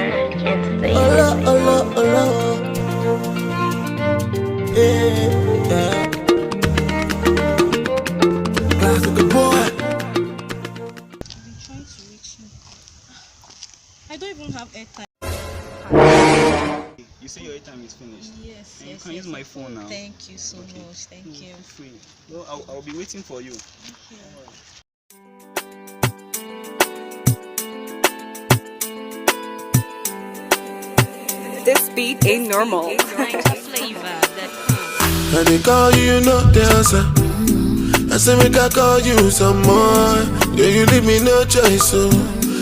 Allah, Allah, Allah. Yeah. Classic boy. I've been trying to reach you. I don't even have airtime. You say your airtime is finished. Yes, And yes. you can use my phone now. Thank you so much. Thank you. Free. No, I'll be waiting for you. This beat ain't normal. I they call you, you know the answer. I say make I call you some more. Yeah, you leave me no choice, so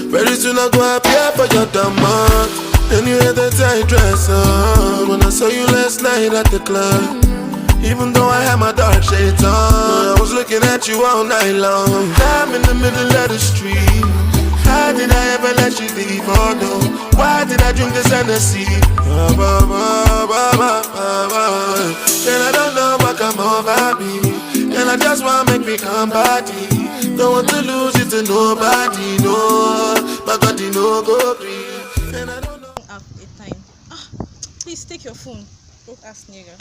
very soon I go appear for your demand. Then you had the tight dress on when I saw you last night at the club. Even though I had my dark shades on, I was looking at you all night long. I'm in the middle of the street. How did I ever let you leave? Oh no, why did I drink this Hennessy? And I don't know what come over me, and I just wanna make me come body. Don't want to lose it to nobody, no. My God, you know go free. And I don't know. Have airtime. Please take your phone. Don't ask nigga.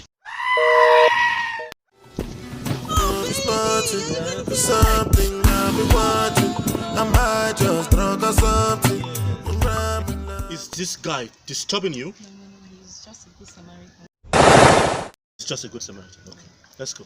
Spotted for something I've been watching. I might just drunk or something. Is this guy disturbing you? No, he's just a good Samaritan. It's just a good Samaritan. Okay, let's go.